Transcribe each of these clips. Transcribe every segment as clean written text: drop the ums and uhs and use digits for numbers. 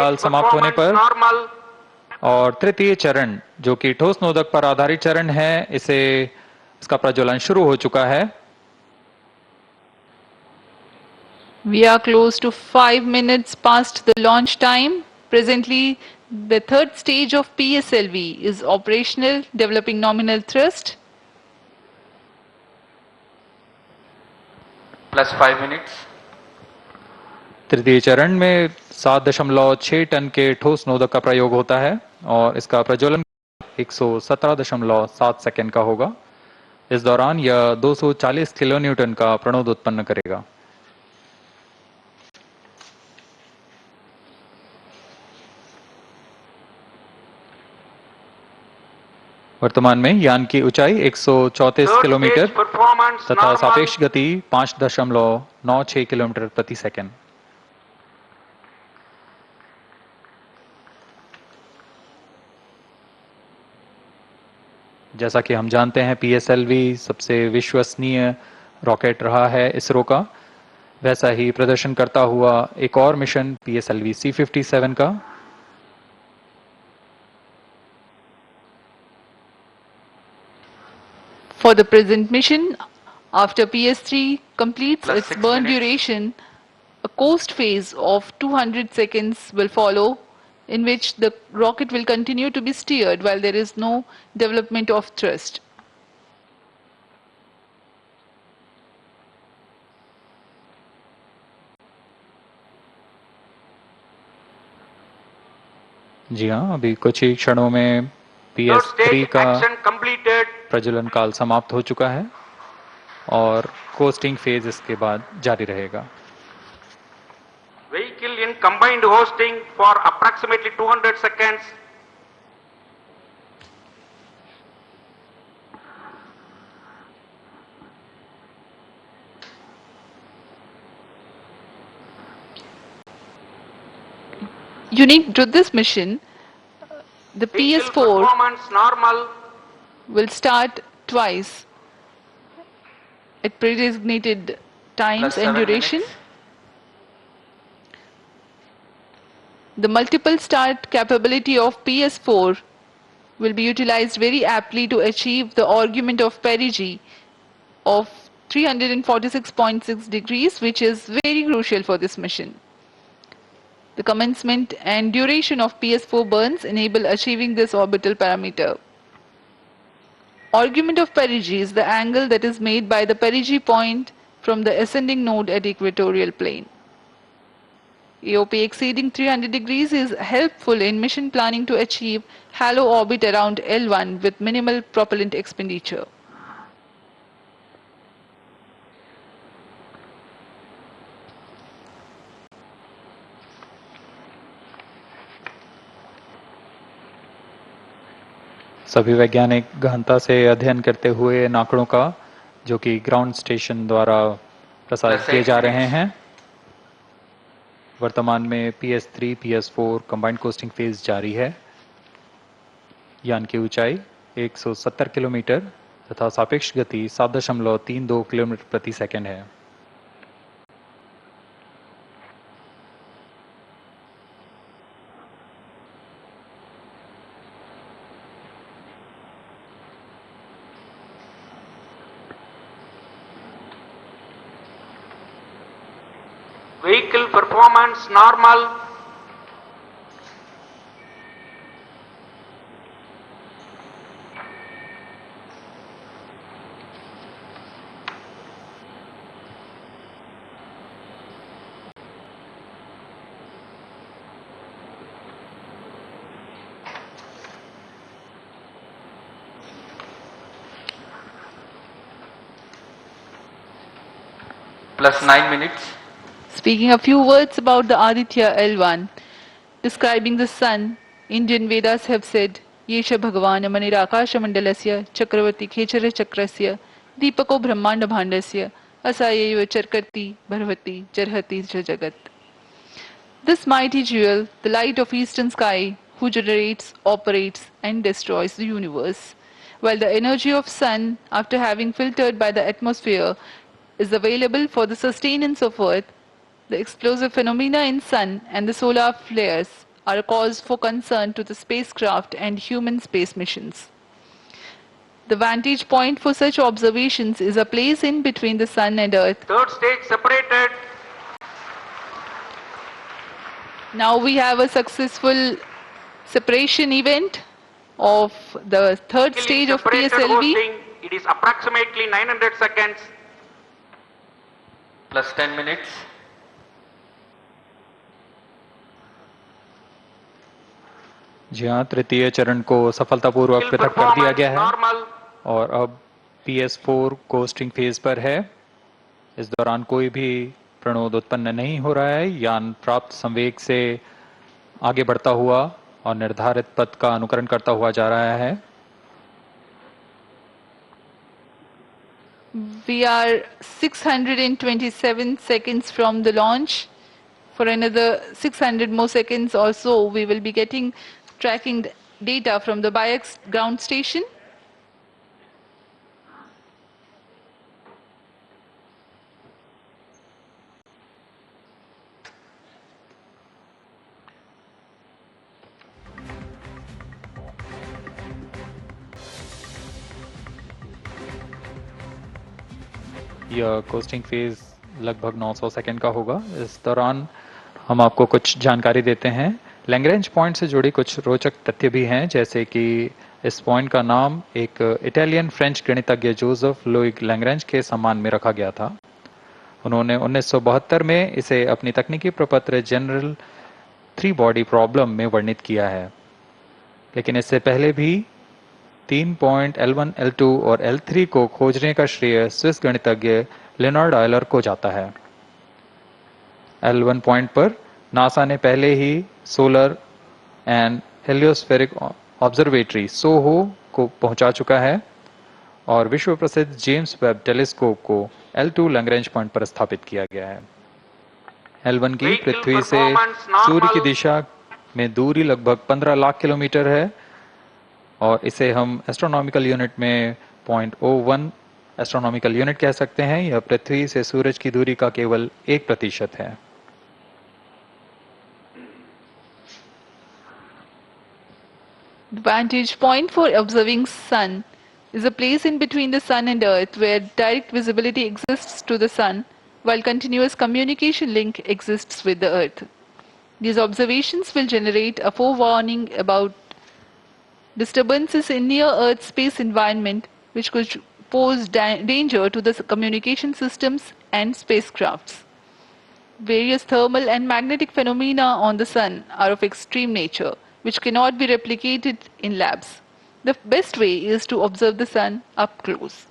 काल समाप्त होने पर और तृतीय चरण जो कि ठोस नोदक पर आधारित चरण है, इसका प्रज्वलन शुरू हो चुका है। We are close to 5 minutes past the launch time. Presently, the third stage of PSLV is operational, developing nominal thrust. Plus 5 minutes. तृतीय चरण में 7.6 टन के ठोस नोदक का प्रयोग होता है और इसका प्रज्वलन 117.7 सेकंड का होगा। इस दौरान यह 240 किलोन्यूटन का प्रणोद उत्पन्न करेगा। वर्तमान में यान की ऊंचाई 134 किलोमीटर तथा सापेक्ष गति 5.96 किलोमीटर प्रति सेकंड। जैसा कि हम जानते हैं, PSLV सबसे विश्वसनीय रॉकेट रहा है इसरो का। वैसा ही प्रदर्शन करता हुआ एक और मिशन PSLV C57 का। For the present mission, after PS3 completes its burn duration, a coast phase of 200 seconds will follow, in which the rocket will continue to be steered while there is no development of thrust. जी हाँ, अभी कुछ ही क्षणों में PS3 का प्रज्वलन काल समाप्त हो चुका है और कोस्टिंग फेज इसके बाद जारी रहेगा। Vehicle in combined hosting for approximately 200 seconds. Unique to this mission, the PS4 will start twice at pre-designated times and duration. Minutes. The multiple start capability of PS4 will be utilized very aptly to achieve the argument of perigee of 346.6 degrees, which is very crucial for this mission. The commencement and duration of PS4 burns enable achieving this orbital parameter. Argument of perigee is the angle that is made by the perigee point from the ascending node at equatorial plane. AOP exceeding 300 degrees is helpful in mission planning to achieve halo orbit around L1 with minimal propellant expenditure. सभी वैज्ञानिक गहनता से अध्ययन करते हुए इन आंकड़ों का, जो कि ग्राउंड स्टेशन द्वारा प्रसारित किए जा रहे हैं। वर्तमान में PS3, PS4 combined costing phase जारी है। यान की ऊंचाई 170 किलोमीटर तथा सापेक्ष गति 7.32 किलोमीटर प्रति सेकंड है। Vehicle performance normal. Plus 9 minutes. Speaking a few words about the Aditya yL1, describing the sun, Indian Vedas have said, Yesha Bhagavan Manirakasha Mandalasya Chakravarti Khechara Chakrasya Deepako Brahmanda Bhandasya Asayeva Charkarti Bharvati Jarhati Jagat. This mighty jewel, the light of eastern sky, who generates, operates and destroys the universe, while the energy of sun, after having filtered by the atmosphere, is available for the sustenance of earth. The explosive phenomena in sun and the solar flares are a cause for concern to the spacecraft and human space missions. The vantage point for such observations is a place in between the Sun and Earth. Third stage separated. Now we have a successful separation event of the third stage of Separated PSLV. hosting. It is approximately 900 seconds. Plus 10 minutes. जी हाँ, तृतीय चरण को सफलतापूर्वक Skill पृथक कर दिया performance गया है normal. और अब PS4 कोस्टिंग फेज पर है। इस दौरान कोई भी प्रणोद उत्पन्न नहीं हो रहा है। यान प्राप्त संवेग से आगे बढ़ता हुआ और निर्धारित पथ का अनुकरण करता हुआ जा रहा है। We are 627 seconds from the launch. For another 600 more seconds or so, we will be getting tracking data from the BIAX ground station. यह कोस्टिंग फेज लगभग 900 सेकंड का होगा। इस दौरान हम आपको कुछ जानकारी देते हैं। लैग्रेंज पॉइंट से जुड़ी कुछ रोचक तथ्य भी हैं, जैसे कि इस पॉइंट का नाम एक इटालियन फ्रेंच गणितज्ञ जोसेफ लुइग लैग्रेंज के सम्मान में रखा गया था। उन्होंने 1972 में इसे अपनी तकनीकी प्रपत्र जनरल 3 बॉडी प्रॉब्लम में वर्णित किया है, लेकिन इससे पहले भी 3 पॉइंट L1, L2 और L3 को खोजने का श्रेय स्विस गणितज्ञ लियोनार्ड आयलर को जाता है। L1 पॉइंट पर नासा ने पहले ही सोलर एंड हेलियोस्फेरिक ऑब्जर्वेटरी सोहो को पहुंचा चुका है और विश्व प्रसिद्ध जेम्स वेब टेलीस्कोप को L2 लैग्रेंज पॉइंट पर स्थापित किया गया है। L1 की पृथ्वी से सूर्य की दिशा में दूरी लगभग 15 लाख किलोमीटर है और इसे हम एस्ट्रोनॉमिकल यूनिट में 0.01 एस्ट्रोनॉमिकल यूनिट कह सकते हैं। यह पृथ्वी से सूरज की दूरी का केवल 1% है। The vantage point for observing Sun is a place in between the Sun and Earth where direct visibility exists to the Sun while continuous communication link exists with the Earth. These observations will generate a forewarning about disturbances in near-Earth space environment which could pose danger to the communication systems and spacecrafts. Various thermal and magnetic phenomena on the Sun are of extreme nature, which cannot be replicated in labs. The best way is to observe the Sun up close.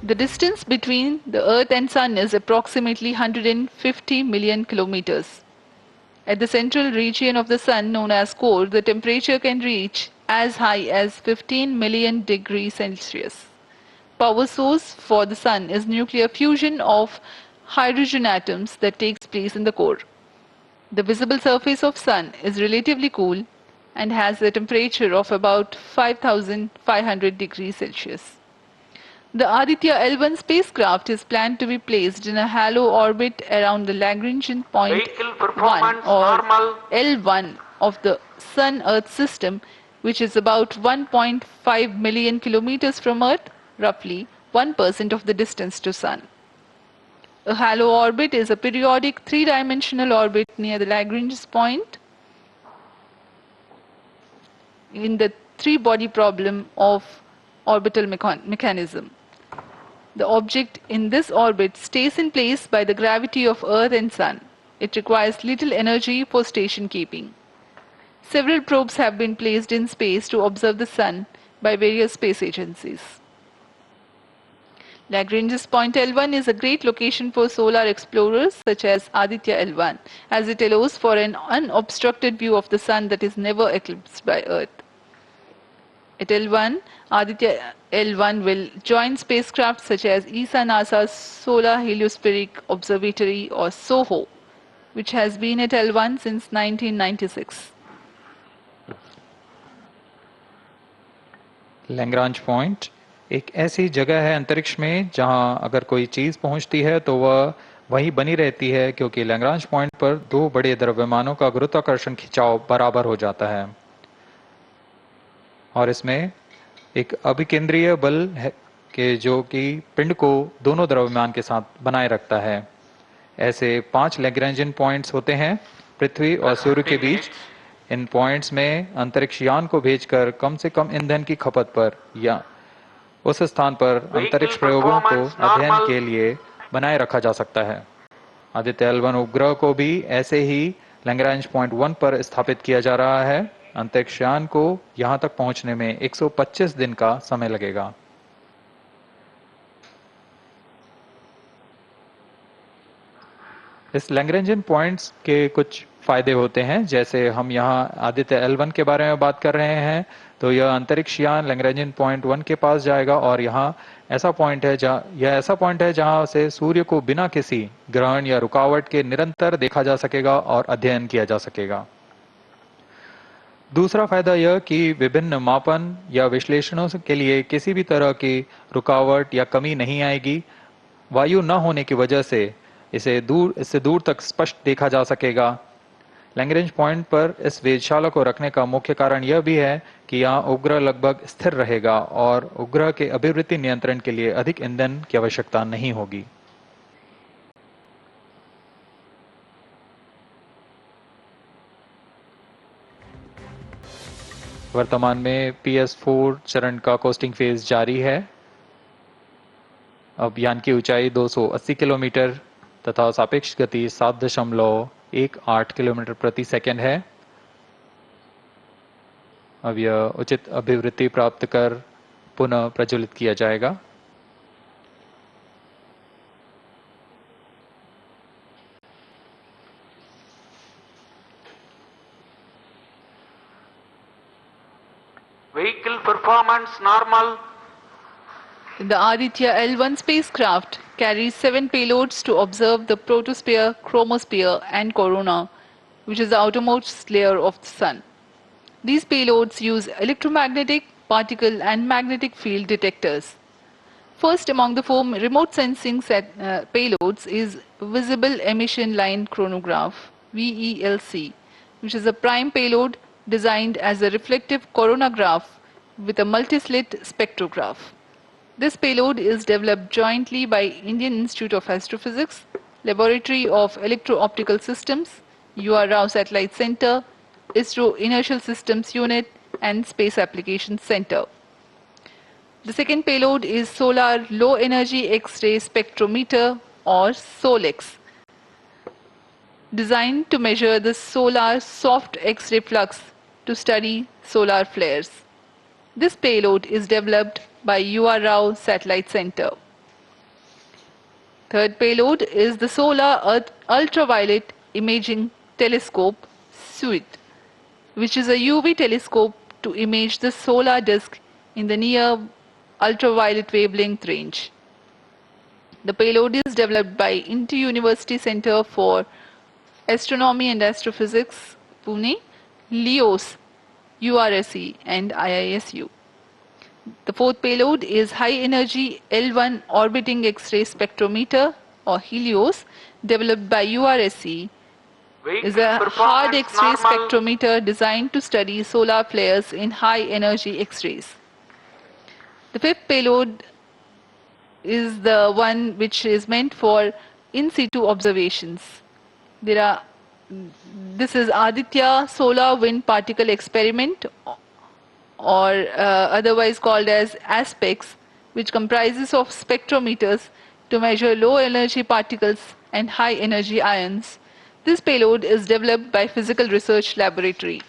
The distance between the Earth and Sun is approximately 150 million kilometers. At the central region of the Sun, known as core, the temperature can reach as high as 15 million degrees Celsius. Power source for the Sun is nuclear fusion of hydrogen atoms that takes place in the core. The visible surface of Sun is relatively cool and has a temperature of about 5,500 degrees Celsius. The Aditya L1 spacecraft is planned to be placed in a halo orbit around the Lagrangian point Vehicle 1 performance or normal. L1 of the Sun-Earth system, which is about 1.5 million kilometers from Earth, roughly 1% of the distance to Sun. A halo orbit is a periodic three-dimensional orbit near the Lagrange's point in the three-body problem of orbital mechanism. The object in this orbit stays in place by the gravity of Earth and Sun. It requires little energy for station keeping. Several probes have been placed in space to observe the Sun by various space agencies. Lagrange's point L1 is a great location for solar explorers such as Aditya L1, as it allows for an unobstructed view of the Sun that is never eclipsed by Earth. At L1, Aditya L1 will join spacecraft such as ESA NASA's Solar Heliospheric Observatory or SOHO, which has been at L1 since 1996. Lagrange point एक ऐसी जगह है अंतरिक्ष में जहां अगर कोई चीज पहुंचती है तो वह वहीं बनी रहती है, क्योंकि लैग्रांज पॉइंट पर दो बड़े द्रव्यमानों का गुरुत्वाकर्षण खिंचाव बराबर हो जाता है और इसमें एक अभिकेंद्रीय बल है कि जो कि पिंड को दोनों द्रव्यमान के साथ बनाए रखता है। ऐसे 5 लैग्रेंजियन पॉइंट्स होते हैं पृथ्वी और सूर्य के बीच। इन पॉइंट्स में अंतरिक्ष यान को भेजकर कम से कम ईंधन की खपत पर या उस स्थान पर अंतरिक्ष प्रयोगों को अध्ययन के लिए बनाए रखा जा सकता है। आदित्य L1 उपग्रह को भी ऐसे ही लैग्रांज पॉइंट 1 पर स्थापित किया जा रहा है। अंतरिक्ष यान को यहां तक पहुंचने में 125 दिन का समय लगेगा। इस लैग्रेंजियन पॉइंट्स के कुछ फायदे होते हैं, जैसे हम यहाँ आदित्य L1 के बारे में बात कर रहे हैं तो यह अंतरिक्ष यान लैग्रेंजियन पॉइंट 1 के पास जाएगा और यहाँ ऐसा पॉइंट है जहाँ से सूर्य को बिना किसी ग्रहण या रुकावट के निरंतर देखा जा सकेगा और अध्ययन किया जा सकेगा। दूसरा फायदा यह कि विभिन्न मापन या विश्लेषणों के लिए किसी भी तरह की रुकावट या कमी नहीं आएगी। वायु न होने की वजह से इससे दूर तक स्पष्ट देखा जा सकेगा। लैग्रेंज पॉइंट पर इस वेधशाला को रखने का मुख्य कारण यह भी है कि यहाँ उपग्रह लगभग स्थिर रहेगा और उपग्रह के अभिवृत्ति नियंत्रण के लिए अधिक ईंधन की आवश्यकता नहीं होगी। वर्तमान में PS4 चरण का कोस्टिंग फेज जारी है। अब यान की ऊंचाई 280 किलोमीटर तथा सापेक्ष गति 7.18 किलोमीटर प्रति सेकंड है। अब यह उचित अभिवृत्ति प्राप्त कर पुनः प्रज्वलित किया जाएगा। Vehicle performance normal. The Aditya L1 spacecraft carries 7 payloads to observe the protosphere, chromosphere, and corona, which is the outermost layer of the Sun. These payloads use electromagnetic, particle, and magnetic field detectors. First among the 4 remote sensing payloads is Visible Emission Line Chronograph (VELC), which is a prime payload designed as a reflective coronagraph with a multi-slit spectrograph. This payload is developed jointly by Indian Institute of Astrophysics, Laboratory of Electro-Optical Systems, UR Rao Satellite Center, ISRO Inertial Systems Unit, and Space Applications Center. The second payload is Solar Low Energy X-ray Spectrometer, or SOLEX, designed to measure the solar soft X-ray flux to study solar flares. This payload is developed by UR Rao Satellite Center. Third payload is the Solar Ultraviolet Imaging Telescope SUIT, which is a UV telescope to image the solar disk in the near ultraviolet wavelength range. The payload is developed by Inter-University Center for Astronomy and Astrophysics, Pune, LEOS, URSE, and IISU. The fourth payload is High Energy L1 Orbiting X-ray Spectrometer, or HELIOS, developed by URSE. Is a hard X-ray spectrometer designed to study solar flares in high energy X-rays. The fifth payload is the one which is meant for in situ observations. This is Aditya Solar Wind Particle Experiment, or otherwise called as ASPEX, which comprises of spectrometers to measure low energy particles and high energy ions. This payload is developed by Physical Research Laboratory.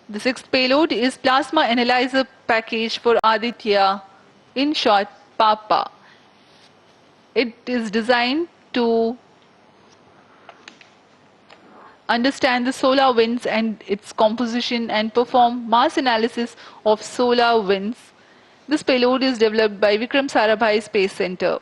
The sixth payload is Plasma Analyzer Package for Aditya, in short PAPA. It is designed to understand the solar winds and its composition and perform mass analysis of solar winds. This payload is developed by Vikram Sarabhai Space Center.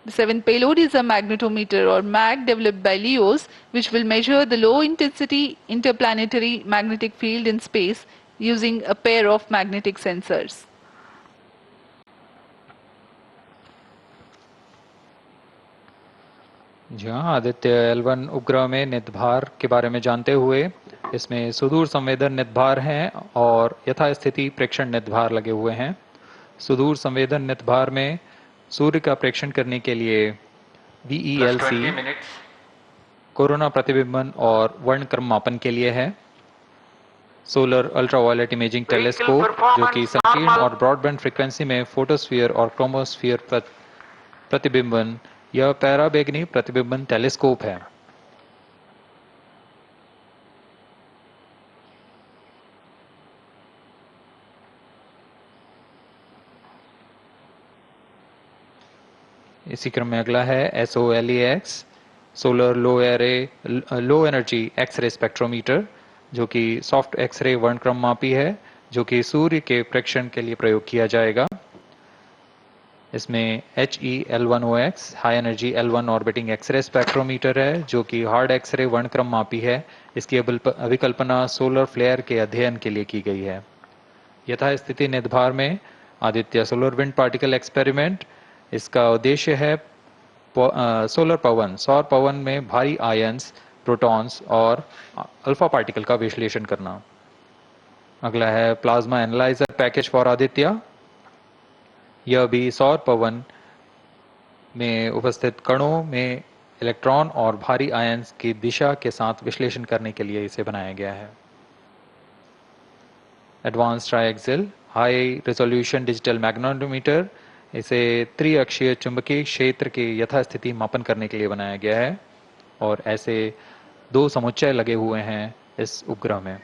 The seventh payload is a magnetometer or MAG developed by LEOS, which will measure the low intensity interplanetary magnetic field in space using a pair of magnetic sensors. जी हाँ, Aditya L1 उपग्रह में निदभार के बारे में जानते हुए इसमें सुदूर संवेदन निदभार हैं और यथास्थिति प्रेक्षण निदभार लगे हुए हैं। सुदूर संवेदन निदभार में सूर्य का प्रेक्षण करने के लिए VELC कोरोना प्रतिबिंबन और वर्णक्रम मापन के लिए है। सोलर अल्ट्रावायलेट इमेजिंग टेलीस्कोप जो कि संकीर्ण और ब्रॉडबैंड फ्रीक्वेंसी में फोटोस्फीयर और क्रोमोस्फीयर प्रतिबिंबन यह पैराबैंगनी प्रतिबिंबन टेलीस्कोप है। इसी क्रम में अगला है SOLEX solar low energy x ray spectrometer जो कि सॉफ्ट एक्सरे वर्णक्रम मापी है जो कि सूर्य के प्रेक्षण के लिए प्रयोग किया जाएगा। इसमें HEL1OX high energy L1 orbiting x ray spectrometer है जो कि हार्ड एक्सरे वर्णक्रम मापी है। इसकी अभिकल्पना सोलर फ्लेयर के अध्ययन के लिए की गई है। यथास्थिति निदभार में Aditya solar wind particle experiment, इसका उद्देश्य है सोलर पवन सौर पवन में भारी आयंस, प्रोटॉन्स और अल्फा पार्टिकल का विश्लेषण करना। अगला है plasma analyser package for Aditya. यह भी सौर पवन में उपस्थित कणों में इलेक्ट्रॉन और भारी आयंस की दिशा के साथ विश्लेषण करने के लिए इसे बनाया गया है। Advance triaxial high resolution digital magnetometer, इसे त्रिअक्षीय चुंबकीय क्षेत्र के यथास्थिति मापन करने के लिए बनाया गया है और ऐसे 2 समुच्चय लगे हुए हैं इस उपग्रह में।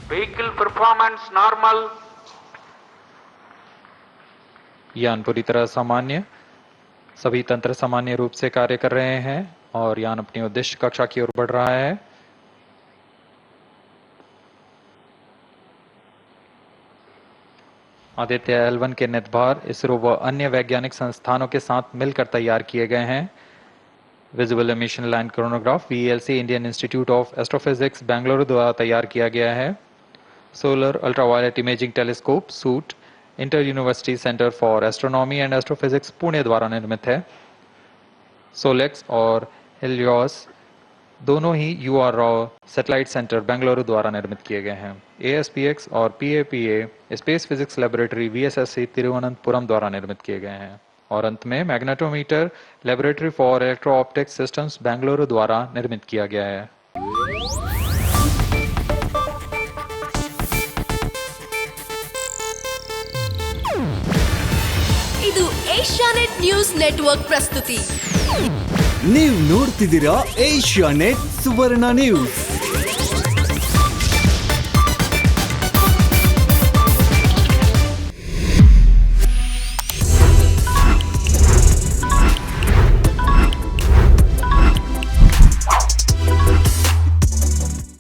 Vehicle performance normal. यान पूरी तरह सामान्य, सभी तंत्र सामान्य रूप से कार्य कर रहे हैं और यान अपनी उद्देश्य कक्षा की ओर बढ़ रहा है। आदित्य L1 के निदभार इसरो व अन्य वैज्ञानिक संस्थानों के साथ मिलकर तैयार किए गए हैं। Visible emission line chronograph VELC Indian institute of astrophysics Bengaluru द्वारा तैयार किया गया है। Solar ultraviolet imaging telescope suit inter university centre for astronomy and astrophysics Pune द्वारा निर्मित है। सोलेक्स और हेलियोस दोनों ही UR Rao satellite centre Bengaluru द्वारा निर्मित किए गए हैं। ASPX और PAPA space physics laboratory VSSC Thiruvananthapuram द्वारा निर्मित किए गए हैं। और अंत में magnetometer laboratory for electro optics systems Bengaluru द्वारा निर्मित किया गया है। ಇದು ಏಷ್ಯಾನೆಟ್ ನ್ಯೂಸ್ ನೆಟ್ವರ್ಕ್ ಪ್ರಸ್ತುತಿ. ನೀವು ನೋಡ್ತಿದ್ದೀರಾ ಏಷ್ಯಾನೆಟ್ ಸುವರ್ಣ ನ್ಯೂಸ್.